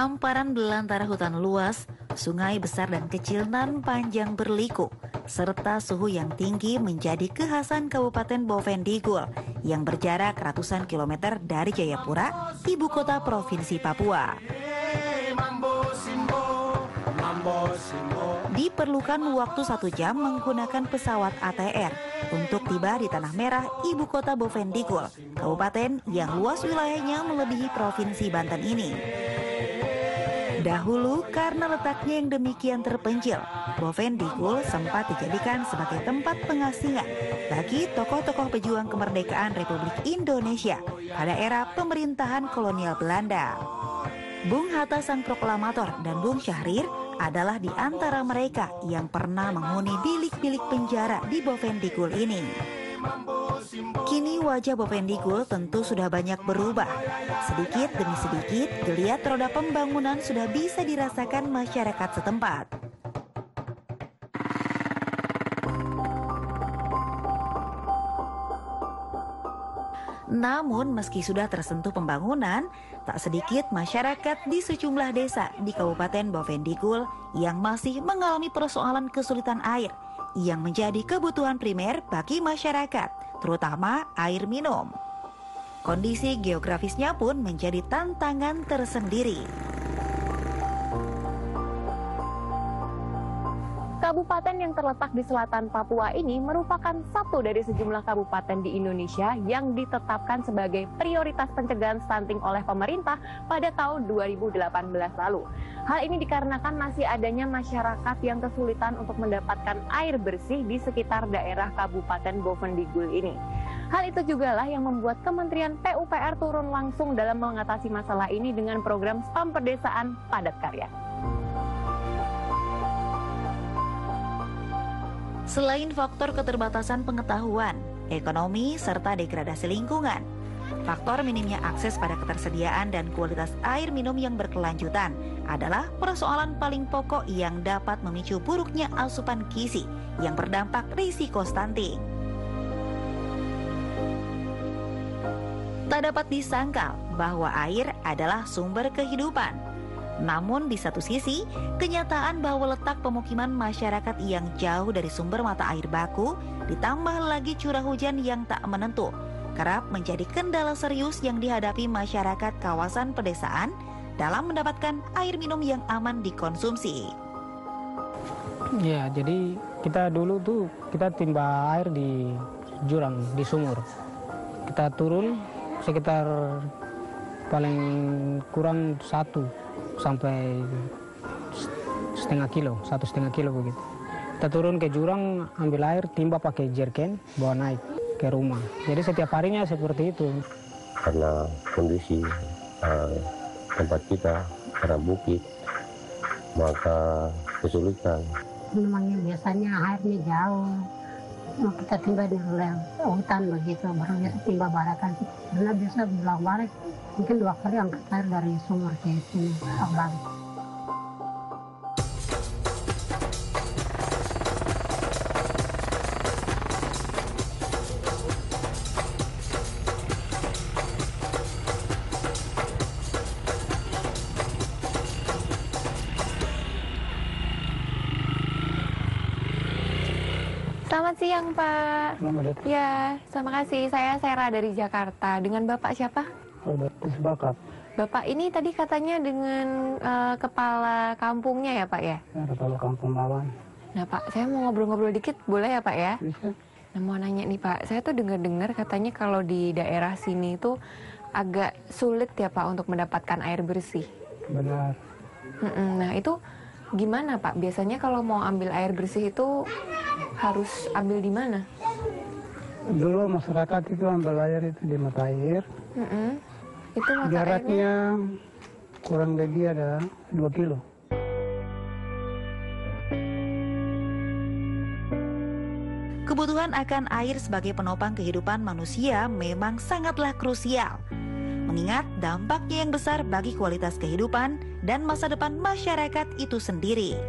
Hamparan belantara hutan luas, sungai besar dan kecil nan panjang berliku, serta suhu yang tinggi menjadi kekhasan Kabupaten Bovendigul yang berjarak ratusan kilometer dari Jayapura, ibu kota Provinsi Papua. Diperlukan waktu 1 jam menggunakan pesawat ATR untuk tiba di Tanah Merah, ibu kota Bovendigul, kabupaten yang luas wilayahnya melebihi Provinsi Banten ini. Dahulu karena letaknya yang demikian terpencil, Bovendigul sempat dijadikan sebagai tempat pengasingan bagi tokoh-tokoh pejuang kemerdekaan Republik Indonesia pada era pemerintahan kolonial Belanda. Bung Hatta sang proklamator dan Bung Syahrir adalah di antara mereka yang pernah menghuni bilik-bilik penjara di Bovendigul ini. Kini wajah Bovendigul tentu sudah banyak berubah. Sedikit demi sedikit, geliat roda pembangunan sudah bisa dirasakan masyarakat setempat. Namun meski sudah tersentuh pembangunan, tak sedikit masyarakat di sejumlah desa di Kabupaten Bovendigul yang masih mengalami persoalan kesulitan air yang menjadi kebutuhan primer bagi masyarakat, terutama air minum. Kondisi geografisnya pun menjadi tantangan tersendiri. Kabupaten yang terletak di selatan Papua ini merupakan satu dari sejumlah kabupaten di Indonesia yang ditetapkan sebagai prioritas pencegahan stunting oleh pemerintah pada tahun 2018 lalu. Hal ini dikarenakan masih adanya masyarakat yang kesulitan untuk mendapatkan air bersih di sekitar daerah Kabupaten Bovendigul ini. Hal itu jugalah yang membuat Kementerian PUPR turun langsung dalam mengatasi masalah ini dengan program Spam Pedesaan Padat Karya. Selain faktor keterbatasan pengetahuan, ekonomi, serta degradasi lingkungan, faktor minimnya akses pada ketersediaan dan kualitas air minum yang berkelanjutan adalah persoalan paling pokok yang dapat memicu buruknya asupan gizi yang berdampak risiko stunting. Tak dapat disangkal bahwa air adalah sumber kehidupan. Namun di satu sisi, kenyataan bahwa letak pemukiman masyarakat yang jauh dari sumber mata air baku, ditambah lagi curah hujan yang tak menentu, kerap menjadi kendala serius yang dihadapi masyarakat kawasan pedesaan dalam mendapatkan air minum yang aman dikonsumsi. Ya, jadi kita dulu tuh kita timba air di jurang, di sumur. Kita turun sekitar paling kurang 1 sampai 1,5 kilo begitu. Kita turun ke jurang, ambil air, timba pakai jerken, bawa naik ke rumah. Jadi setiap harinya seperti itu. Karena kondisi tempat kita karena bukit, maka kesulitan. Memangnya biasanya airnya jauh, kita timba di hutan begitu, baru biasa timba barakan. Karena biasa bilang balik, mungkin 2 kali angkat air dari sumur ke sini, balik. Selamat siang, Pak. Ya, terima kasih. Saya Sera dari Jakarta. Dengan Bapak siapa? Bapak ini tadi katanya dengan kepala kampungnya ya, Pak ya? Ya, kepala kampung Lawan. Nah, Pak, saya mau ngobrol-ngobrol dikit, boleh ya, Pak ya? Bisa. Nah, mau nanya nih, Pak. Saya tuh dengar-dengar katanya kalau di daerah sini tuh agak sulit ya, Pak, untuk mendapatkan air bersih. Benar. Nah, itu gimana, Pak? Biasanya kalau mau ambil air bersih itu harus ambil di mana? Dulu masyarakat itu ambil air itu di mata air. Itu mata jaraknya kurang lebih ada 2 kilo. Kebutuhan akan air sebagai penopang kehidupan manusia memang sangatlah krusial, mengingat dampaknya yang besar bagi kualitas kehidupan dan masa depan masyarakat itu sendiri.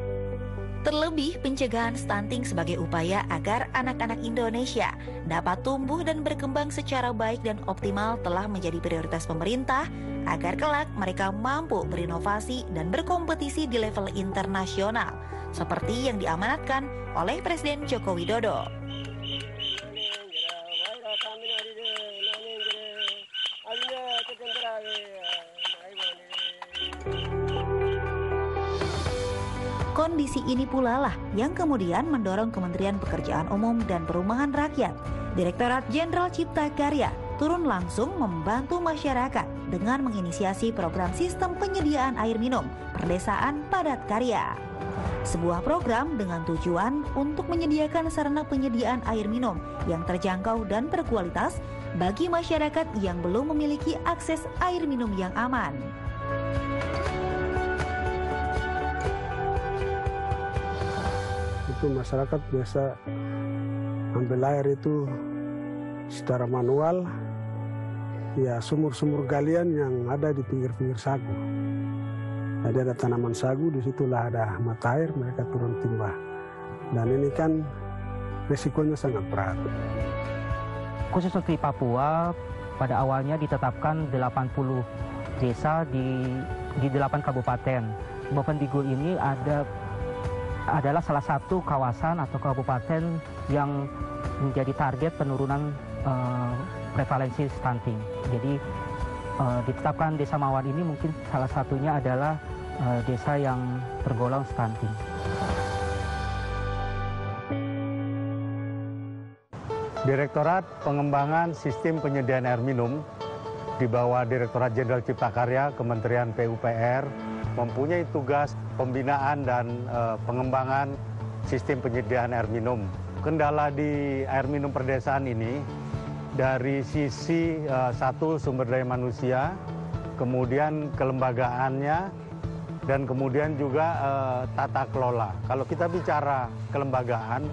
Terlebih, pencegahan stunting sebagai upaya agar anak-anak Indonesia dapat tumbuh dan berkembang secara baik dan optimal telah menjadi prioritas pemerintah agar kelak mereka mampu berinovasi dan berkompetisi di level internasional, seperti yang diamanatkan oleh Presiden Joko Widodo. Kondisi ini pula lah yang kemudian mendorong Kementerian Pekerjaan Umum dan Perumahan Rakyat, Direktorat Jenderal Cipta Karya, turun langsung membantu masyarakat dengan menginisiasi program sistem penyediaan air minum Perdesaan Padat Karya. Sebuah program dengan tujuan untuk menyediakan sarana penyediaan air minum yang terjangkau dan berkualitas bagi masyarakat yang belum memiliki akses air minum yang aman. Itu masyarakat biasa ambil air itu secara manual, ya sumur-sumur galian yang ada di pinggir-pinggir sagu. Jadi ada tanaman sagu, disitulah ada mata air, mereka turun timba. Dan ini kan risikonya sangat berat. Khusus untuk di Papua, pada awalnya ditetapkan 80 desa di 8 kabupaten. Bovendigul ini adalah salah satu kawasan atau kabupaten yang menjadi target penurunan prevalensi stunting. Jadi ditetapkan Desa Mawar ini mungkin salah satunya adalah desa yang tergolong stunting. Direktorat Pengembangan Sistem Penyediaan Air Minum di bawah Direktorat Jenderal Cipta Karya Kementerian PUPR mempunyai tugas pembinaan dan pengembangan sistem penyediaan air minum. Kendala di air minum perdesaan ini dari sisi satu sumber daya manusia, kemudian kelembagaannya, dan kemudian juga tata kelola. Kalau kita bicara kelembagaan,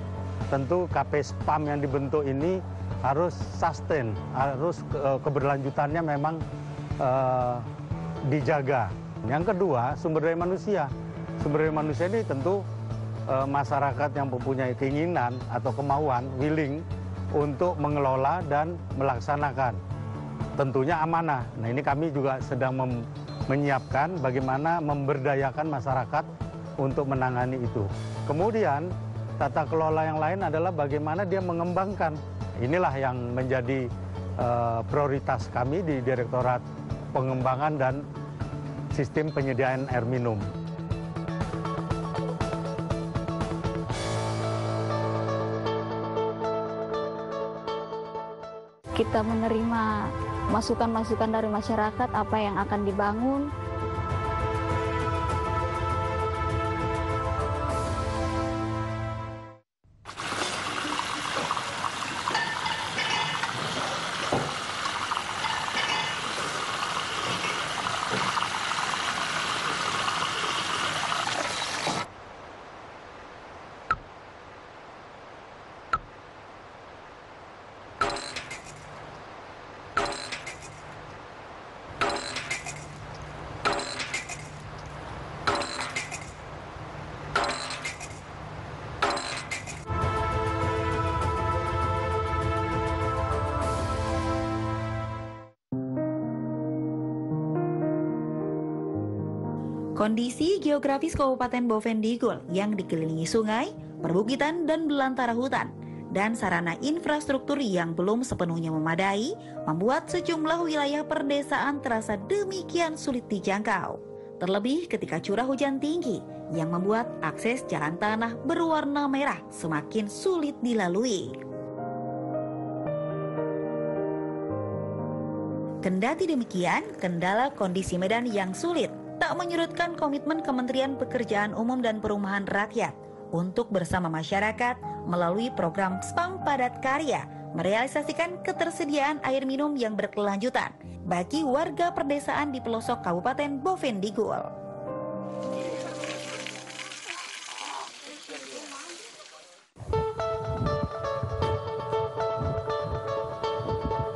tentu KP-SPAM yang dibentuk ini harus sustain, harus keberlanjutannya memang dijaga. Yang kedua, sumber daya manusia. Sumber daya manusia ini tentu masyarakat yang mempunyai keinginan atau kemauan, willing untuk mengelola dan melaksanakan. Tentunya amanah. Nah, ini kami juga sedang menyiapkan bagaimana memberdayakan masyarakat untuk menangani itu. Kemudian, tata kelola yang lain adalah bagaimana dia mengembangkan. Inilah yang menjadi prioritas kami di Direktorat Pengembangan dan Sistem Penyediaan Air Minum. Kita menerima masukan-masukan dari masyarakat apa yang akan dibangun. Kondisi geografis Kabupaten Bovendigul yang dikelilingi sungai, perbukitan dan belantara hutan, dan sarana infrastruktur yang belum sepenuhnya memadai, membuat sejumlah wilayah perdesaan terasa demikian sulit dijangkau. Terlebih ketika curah hujan tinggi yang membuat akses jalan tanah berwarna merah semakin sulit dilalui. Kendati demikian, kendala kondisi medan yang sulit tak menyurutkan komitmen Kementerian Pekerjaan Umum dan Perumahan Rakyat untuk bersama masyarakat melalui program SPAM Padat Karya merealisasikan ketersediaan air minum yang berkelanjutan bagi warga perdesaan di pelosok Kabupaten Bovendigul.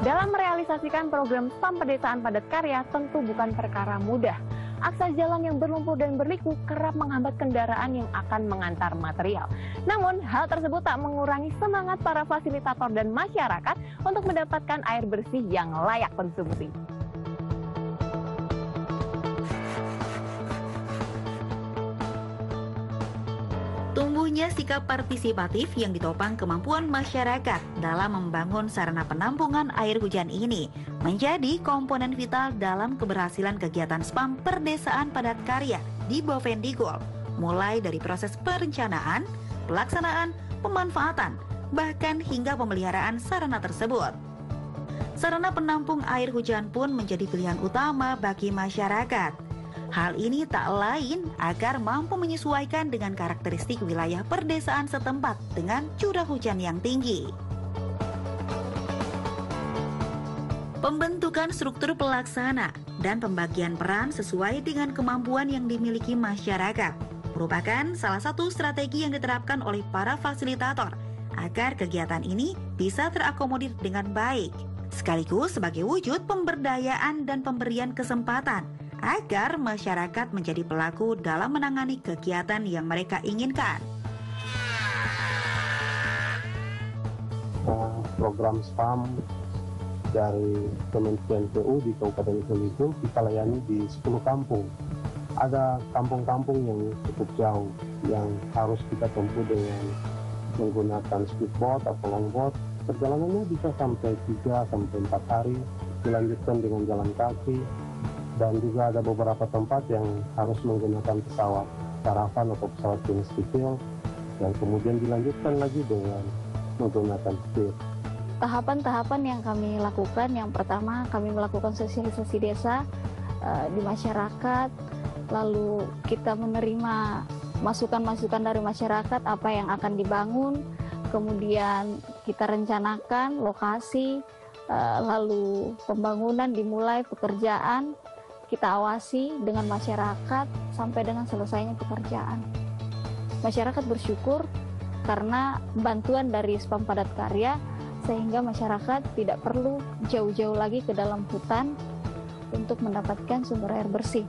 Dalam merealisasikan program SPAM Pedesaan Padat Karya tentu bukan perkara mudah. akses jalan yang berlumpur dan berliku kerap menghambat kendaraan yang akan mengantar material. Namun, hal tersebut tak mengurangi semangat para fasilitator dan masyarakat untuk mendapatkan air bersih yang layak konsumsi. Tumbuhnya sikap partisipatif yang ditopang kemampuan masyarakat dalam membangun sarana penampungan air hujan ini menjadi komponen vital dalam keberhasilan kegiatan SPAM Perdesaan Padat Karya di Bovendigul, mulai dari proses perencanaan, pelaksanaan, pemanfaatan, bahkan hingga pemeliharaan sarana tersebut. Sarana penampung air hujan pun menjadi pilihan utama bagi masyarakat. Hal ini tak lain agar mampu menyesuaikan dengan karakteristik wilayah perdesaan setempat dengan curah hujan yang tinggi. Pembentukan struktur pelaksana dan pembagian peran sesuai dengan kemampuan yang dimiliki masyarakat merupakan salah satu strategi yang diterapkan oleh para fasilitator agar kegiatan ini bisa terakomodir dengan baik, sekaligus sebagai wujud pemberdayaan dan pemberian kesempatan agar masyarakat menjadi pelaku dalam menangani kegiatan yang mereka inginkan. Program SPAM dari Kementerian PU di Kabupaten Bovendigul kita layani di 10 kampung. Ada kampung-kampung yang cukup jauh yang harus kita tempuh dengan menggunakan speedboat atau longboat. Perjalanannya bisa sampai 3-4 hari, dilanjutkan dengan jalan kaki. Dan juga ada beberapa tempat yang harus menggunakan pesawat karavan atau pesawat jenis kecil, dan kemudian dilanjutkan lagi dengan menggunakan speed. Tahapan-tahapan yang kami lakukan, yang pertama kami melakukan sosialisasi desa di masyarakat, lalu kita menerima masukan-masukan dari masyarakat apa yang akan dibangun, kemudian kita rencanakan lokasi, lalu pembangunan dimulai, pekerjaan kita awasi dengan masyarakat sampai dengan selesainya pekerjaan. Masyarakat bersyukur karena bantuan dari SPAM Padat Karya sehingga masyarakat tidak perlu jauh-jauh lagi ke dalam hutan untuk mendapatkan sumber air bersih.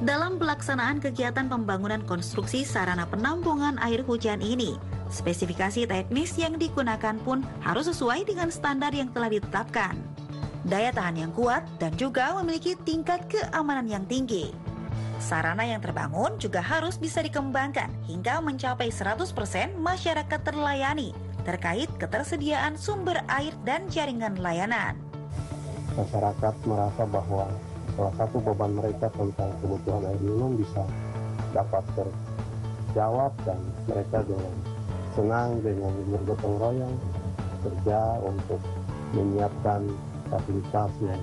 Dalam pelaksanaan kegiatan pembangunan konstruksi sarana penampungan air hujan ini, spesifikasi teknis yang digunakan pun harus sesuai dengan standar yang telah ditetapkan. Daya tahan yang kuat dan juga memiliki tingkat keamanan yang tinggi. Sarana yang terbangun juga harus bisa dikembangkan hingga mencapai 100% masyarakat terlayani terkait ketersediaan sumber air dan jaringan layanan. Masyarakat merasa bahwa salah satu beban mereka tentang kebutuhan air minum bisa dapat terjawab, dan mereka dengan senang dengan bergotong royong kerja untuk menyiapkan fasilitasnya.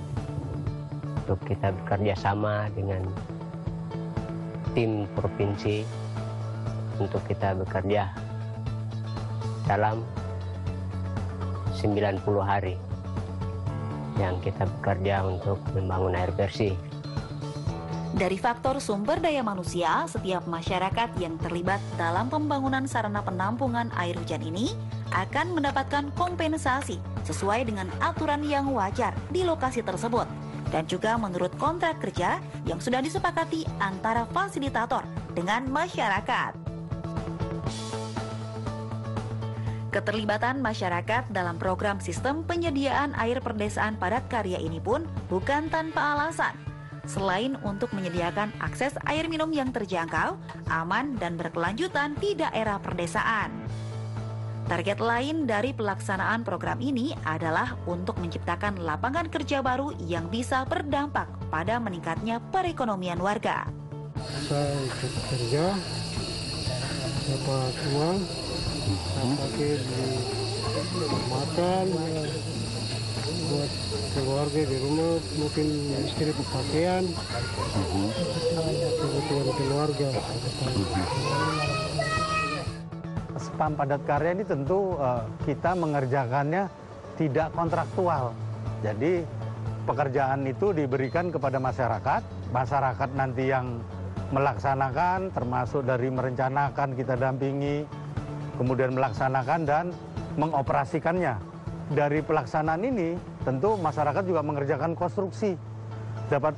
Untuk kita bekerja sama dengan tim provinsi untuk kita bekerja dalam 90 hari yang kita bekerja untuk membangun air bersih. Dari faktor sumber daya manusia, setiap masyarakat yang terlibat dalam pembangunan sarana penampungan air hujan ini akan mendapatkan kompensasi sesuai dengan aturan yang wajar di lokasi tersebut dan juga menurut kontrak kerja yang sudah disepakati antara fasilitator dengan masyarakat. Keterlibatan masyarakat dalam program sistem penyediaan air perdesaan padat karya ini pun bukan tanpa alasan. Selain untuk menyediakan akses air minum yang terjangkau, aman, dan berkelanjutan di daerah perdesaan. Target lain dari pelaksanaan program ini adalah untuk menciptakan lapangan kerja baru yang bisa berdampak pada meningkatnya perekonomian warga. Saya ikut kerja, dapat uang, pakai makan, buat keluarga di rumah, mungkin istri pakaian, kebutuhan keluarga. SPAM Padat Karya ini tentu kita mengerjakannya tidak kontraktual. Jadi pekerjaan itu diberikan kepada masyarakat, masyarakat nanti yang melaksanakan, termasuk dari merencanakan kita dampingi, kemudian melaksanakan dan mengoperasikannya. Dari pelaksanaan ini tentu masyarakat juga mengerjakan konstruksi. dapat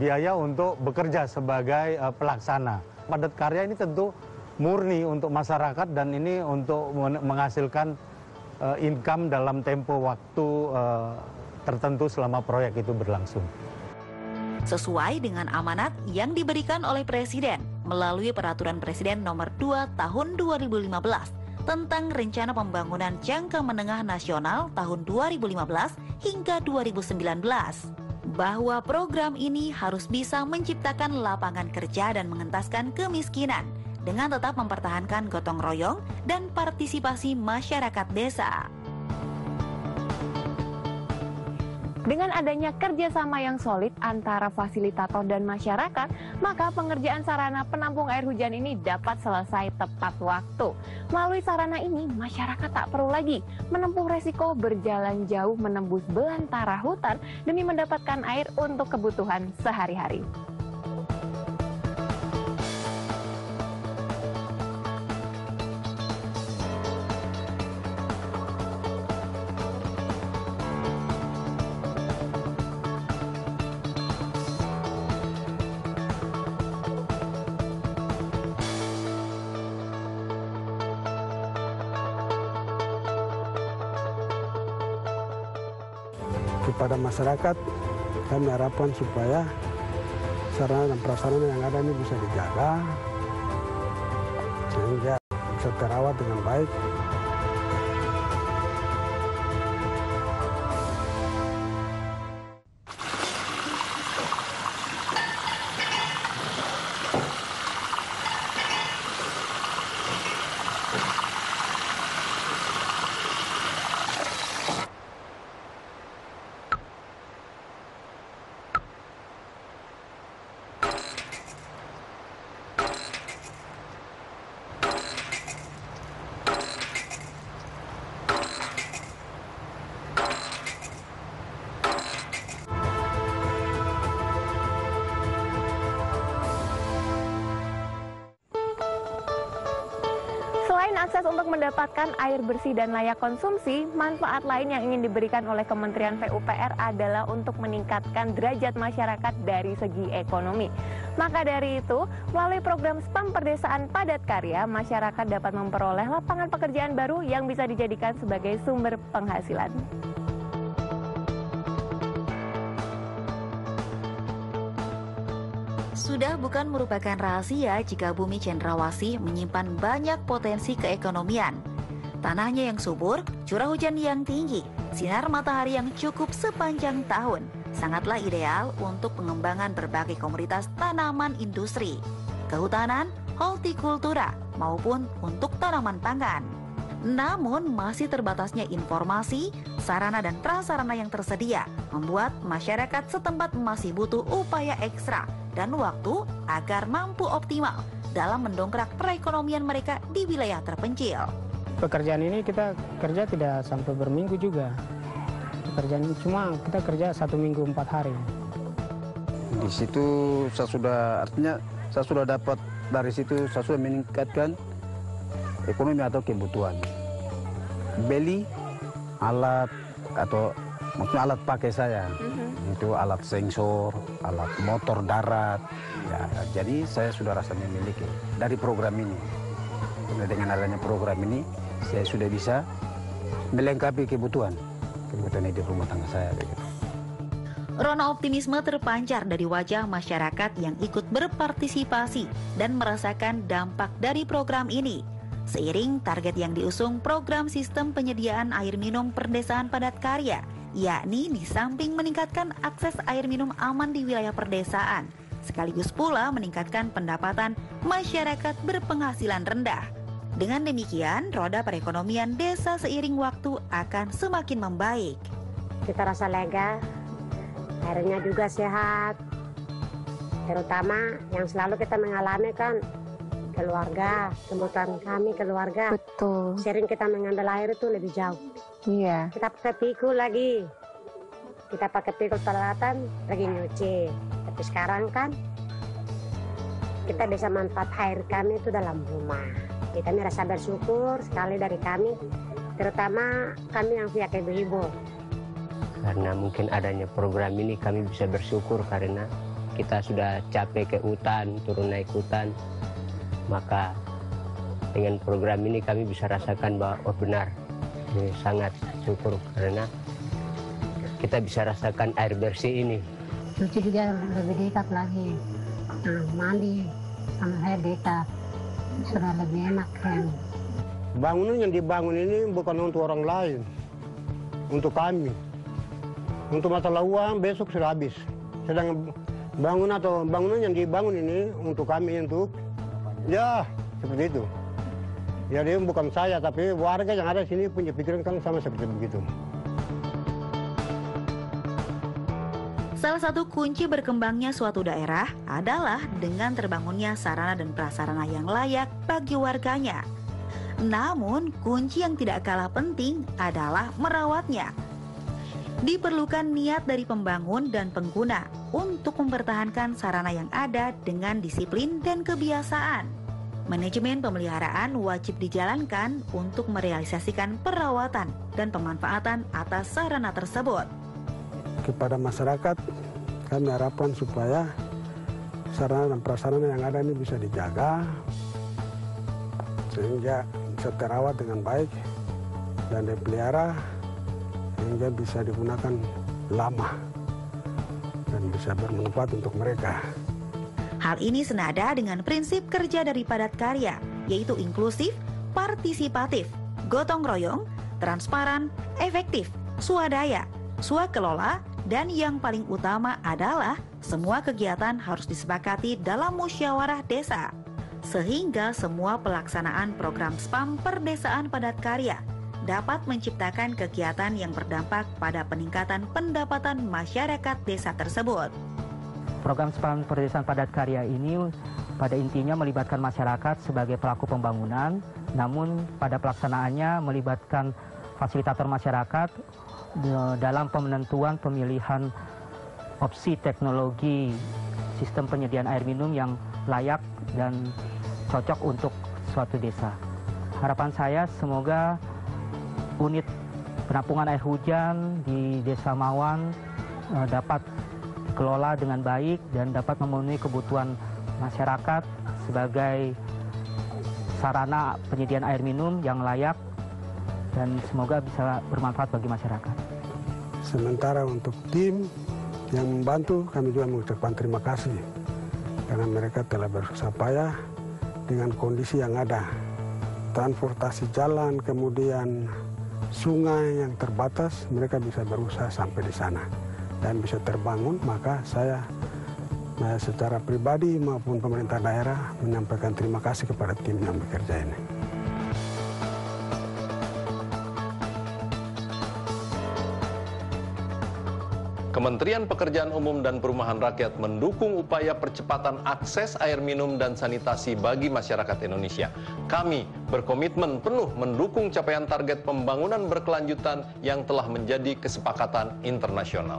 biaya untuk bekerja sebagai pelaksana. Padat karya ini tentu murni untuk masyarakat dan ini untuk menghasilkan income dalam tempo waktu tertentu selama proyek itu berlangsung. Sesuai dengan amanat yang diberikan oleh Presiden melalui Peraturan Presiden Nomor 2 Tahun 2015 tentang Rencana Pembangunan Jangka Menengah Nasional tahun 2015 hingga 2019, bahwa program ini harus bisa menciptakan lapangan kerja dan mengentaskan kemiskinan dengan tetap mempertahankan gotong royong dan partisipasi masyarakat desa. Dengan adanya kerjasama yang solid antara fasilitator dan masyarakat, maka pengerjaan sarana penampung air hujan ini dapat selesai tepat waktu. Melalui sarana ini, masyarakat tak perlu lagi menempuh resiko berjalan jauh menembus belantara hutan demi mendapatkan air untuk kebutuhan sehari-hari. Kepada masyarakat, kami harapkan supaya sarana dan prasarana yang ada ini bisa dijaga sehingga bisa terawat dengan baik. Selain akses untuk mendapatkan air bersih dan layak konsumsi, manfaat lain yang ingin diberikan oleh Kementerian PUPR adalah untuk meningkatkan derajat masyarakat dari segi ekonomi. Maka dari itu, melalui program SPAM Perdesaan Padat Karya, masyarakat dapat memperoleh lapangan pekerjaan baru yang bisa dijadikan sebagai sumber penghasilan. Sudah bukan merupakan rahasia jika bumi Cendrawasih menyimpan banyak potensi keekonomian. Tanahnya yang subur, curah hujan yang tinggi, sinar matahari yang cukup sepanjang tahun, sangatlah ideal untuk pengembangan berbagai komoditas tanaman industri, kehutanan, hortikultura, maupun untuk tanaman pangan. Namun masih terbatasnya informasi, sarana dan prasarana yang tersedia membuat masyarakat setempat masih butuh upaya ekstra dan waktu agar mampu optimal dalam mendongkrak perekonomian mereka di wilayah terpencil. Pekerjaan ini kita kerja tidak sampai berminggu juga. Pekerjaan ini cuma kita kerja 1 minggu 4 hari. Di situ saya sudah dapat dari situ, saya sudah meningkatkan ekonomi atau kebutuhan. Beli alat atau maksudnya alat pakai saya. Itu alat sensor, alat motor darat. Ya, jadi saya sudah rasa memiliki dari program ini. Dengan adanya program ini, saya sudah bisa melengkapi kebutuhan hidup rumah tangga saya. Begitu. Rona optimisme terpancar dari wajah masyarakat yang ikut berpartisipasi dan merasakan dampak dari program ini. Seiring target yang diusung program sistem penyediaan air minum perdesaan padat karya, yakni di samping meningkatkan akses air minum aman di wilayah perdesaan, sekaligus pula meningkatkan pendapatan masyarakat berpenghasilan rendah. Dengan demikian, roda perekonomian desa seiring waktu akan semakin membaik. Kita rasa lega, airnya juga sehat, terutama yang selalu kita mengalami kan keluarga, kebutuhan kami keluarga. Betul. Sering kita mengambil air itu lebih jauh. Iya. Kita pakai pikul lagi. Kita pakai pikul peralatan lagi nyuci. Tapi sekarang kan kita bisa manfaat air kami itu dalam rumah. Jadi kami rasa bersyukur sekali dari kami, terutama kami yang pihak ibu-ibu. Karena mungkin adanya program ini kami bisa bersyukur karena kita sudah capek ke hutan, turun naik hutan. Maka dengan program ini kami bisa rasakan bahwa oh benar, ini sangat syukur karena kita bisa rasakan air bersih ini. Cuci juga lebih dekat lagi, mandi sama air dekat, sudah lebih enak kan. Bangunan yang dibangun ini bukan untuk orang lain, untuk kami. Untuk masalah uang besok sudah habis. Sedang bangunan yang dibangun ini untuk kami, untuk ya seperti itu. Jadi bukan saya, tapi warga yang ada di sini punya pikiran kan sama seperti begitu. Salah satu kunci berkembangnya suatu daerah adalah dengan terbangunnya sarana dan prasarana yang layak bagi warganya. Namun, kunci yang tidak kalah penting adalah merawatnya. Diperlukan niat dari pembangun dan pengguna untuk mempertahankan sarana yang ada dengan disiplin dan kebiasaan. Manajemen pemeliharaan wajib dijalankan untuk merealisasikan perawatan dan pemanfaatan atas sarana tersebut. Kepada masyarakat, kami harapkan supaya sarana dan prasarana yang ada ini bisa dijaga sehingga bisa terawat dengan baik dan dipelihara sehingga bisa digunakan lama dan bisa bermanfaat untuk mereka. Hal ini senada dengan prinsip kerja dari Padat Karya, yaitu inklusif, partisipatif, gotong royong, transparan, efektif, swadaya, swakelola, dan yang paling utama adalah semua kegiatan harus disepakati dalam musyawarah desa. Sehingga semua pelaksanaan program SPAM Perdesaan Padat Karya dapat menciptakan kegiatan yang berdampak pada peningkatan pendapatan masyarakat desa tersebut. Program SPAM Perdesaan Padat Karya ini pada intinya melibatkan masyarakat sebagai pelaku pembangunan, namun pada pelaksanaannya melibatkan fasilitator masyarakat dalam penentuan pemilihan opsi teknologi sistem penyediaan air minum yang layak dan cocok untuk suatu desa. Harapan saya semoga unit penampungan air hujan di Desa Mawan dapat dikelola dengan baik dan dapat memenuhi kebutuhan masyarakat sebagai sarana penyediaan air minum yang layak dan semoga bisa bermanfaat bagi masyarakat. Sementara untuk tim yang membantu, kami juga mengucapkan terima kasih karena mereka telah bersusah payah dengan kondisi yang ada. Transportasi jalan, kemudian sungai yang terbatas, mereka bisa berusaha sampai di sana dan bisa terbangun. Maka saya secara pribadi maupun pemerintah daerah menyampaikan terima kasih kepada tim yang bekerja ini. Kementerian Pekerjaan Umum dan Perumahan Rakyat mendukung upaya percepatan akses air minum dan sanitasi bagi masyarakat Indonesia. Kami berkomitmen penuh mendukung capaian target pembangunan berkelanjutan yang telah menjadi kesepakatan internasional.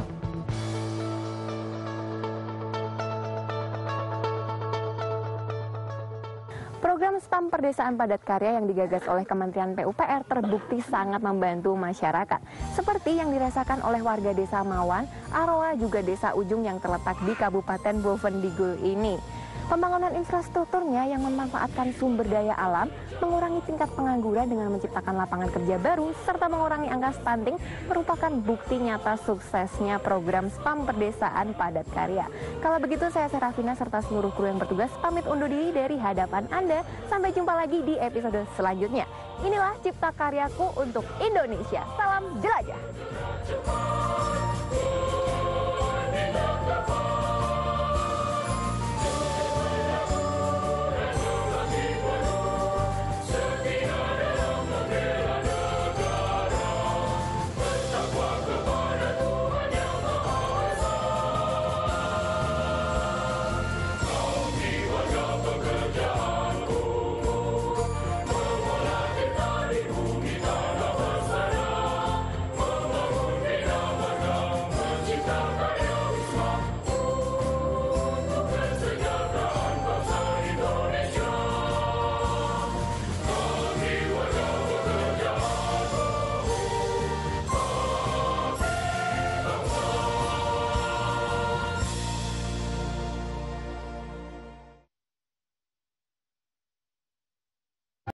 Program SPAM Perdesaan Padat Karya yang digagas oleh Kementerian PUPR terbukti sangat membantu masyarakat. Seperti yang dirasakan oleh warga Desa Mawan, Aroa juga Desa Ujung yang terletak di Kabupaten Bovendigul ini. Pembangunan infrastrukturnya yang memanfaatkan sumber daya alam, mengurangi tingkat pengangguran dengan menciptakan lapangan kerja baru, serta mengurangi angka stunting merupakan bukti nyata suksesnya program SPAM Perdesaan Padat Karya. Kalau begitu saya Serafina serta seluruh kru yang bertugas pamit undur diri dari hadapan Anda. Sampai jumpa lagi di episode selanjutnya. Inilah Cipta Karyaku untuk Indonesia. Salam jelajah.